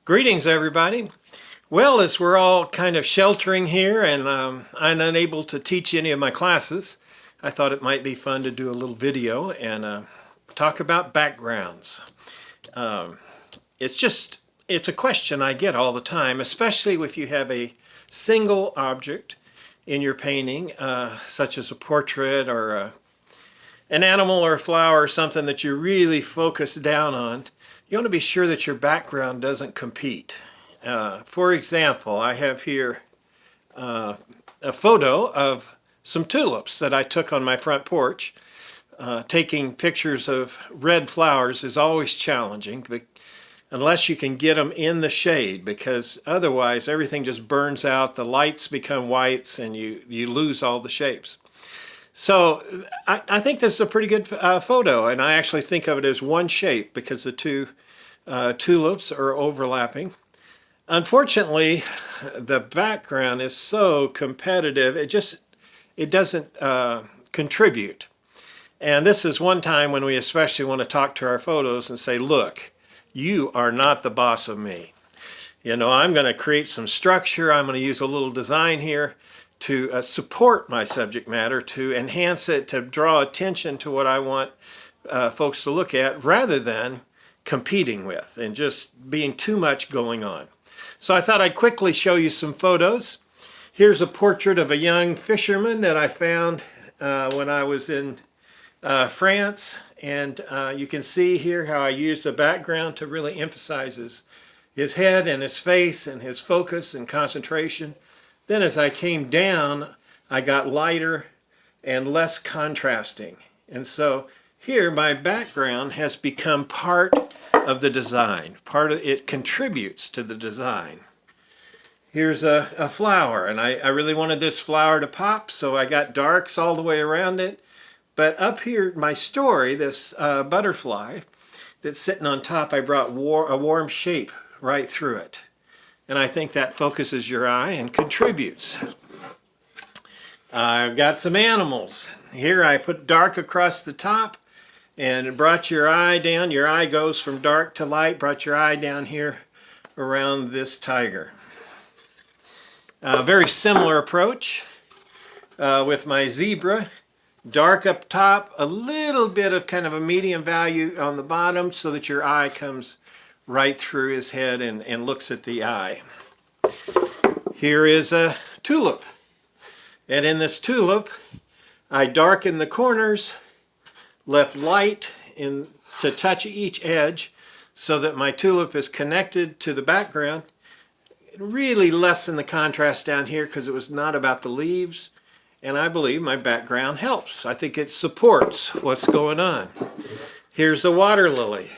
Greetings, everybody. Well, as we're all kind of sheltering here and I'm unable to teach any of my classes, I thought it might be fun to do a little video and talk about backgrounds. Um, it's a question I get all the time, especially if you have a single object in your painting, such as a portrait or an animal or a flower or something that you really focus down on. You want to be sure that your background doesn't compete. For example, I have here a photo of some tulips that I took on my front porch. Taking pictures of red flowers is always challenging unless you can get them in the shade, because otherwise everything just burns out, the lights become whites, and you lose all the shapes. So I think this is a pretty good photo, and I actually think of it as one shape because the two tulips are overlapping. Unfortunately, the background is so competitive, it doesn't contribute. And this is one time when we especially want to talk to our photos and say, look, you are not the boss of me. You know, I'm going to create some structure, I'm going to use a little design here to support my subject matter, to enhance it, to draw attention to what I want folks to look at, rather than competing with and just being too much going on. So I thought I'd quickly show you some photos. Here's a portrait of a young fisherman that I found when I was in France, and you can see here how I used the background to really emphasize his head and his face and his focus and concentration. Then as I came down, I got lighter and less contrasting. And so here my background has become part of the design. It contributes to the design. Here's a flower, and I really wanted this flower to pop, so I got darks all the way around it. But up here, my story, this butterfly that's sitting on top, I brought a warm shape right through it. And I think that focuses your eye and contributes. I've got some animals. Here I put dark across the top and it brought your eye down. Your eye goes from dark to light, brought your eye down here around this tiger. Very similar approach with my zebra. Dark up top, a little bit of kind of a medium value on the bottom so that your eye comes right through his head and looks at the eye. Here is a tulip. And in this tulip, I darkened the corners, left light to touch each edge so that my tulip is connected to the background. It really lessened the contrast down here because it was not about the leaves. And I believe my background helps. I think it supports what's going on. Here's the water lily.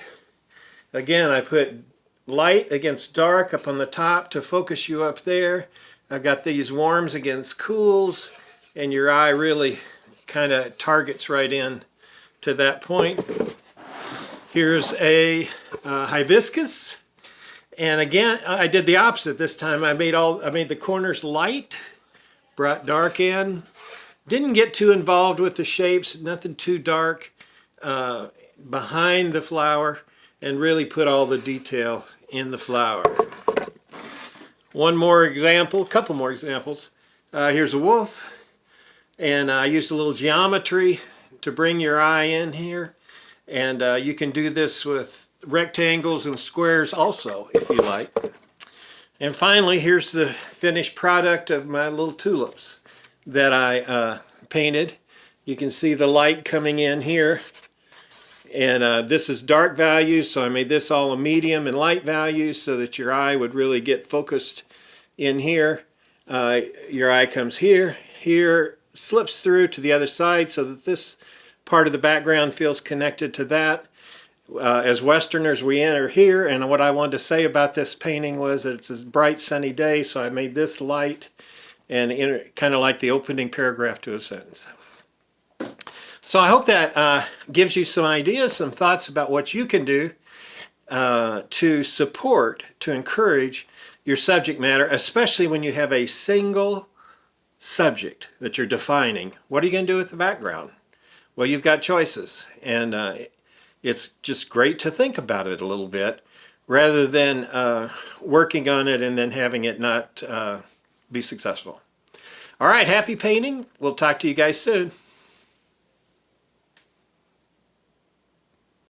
Again, I put light against dark up on the top to focus you up there. I've got these warms against cools, and your eye really kind of targets right in to that point. Here's a hibiscus, and again, I did the opposite this time. I made the corners light, brought dark in. Didn't get too involved with the shapes, nothing too dark behind the flower, and really put all the detail in the flower. One more example, a couple more examples. Here's a wolf, and I used a little geometry to bring your eye in here, and you can do this with rectangles and squares also if you like. And finally, here's the finished product of my little tulips that I painted. You can see the light coming in here. And this is dark value, so I made this all a medium and light value so that your eye would really get focused in here. Your eye comes here, slips through to the other side so that this part of the background feels connected to that. As Westerners, we enter here, and what I wanted to say about this painting was that it's a bright sunny day, so I made this light and kind of like the opening paragraph to a sentence. So I hope that gives you some ideas, some thoughts about what you can do to support, to encourage your subject matter, especially when you have a single subject that you're defining. What are you going to do with the background? Well, you've got choices, and it's just great to think about it a little bit rather than working on it and then having it not be successful. All right, happy painting. We'll talk to you guys soon.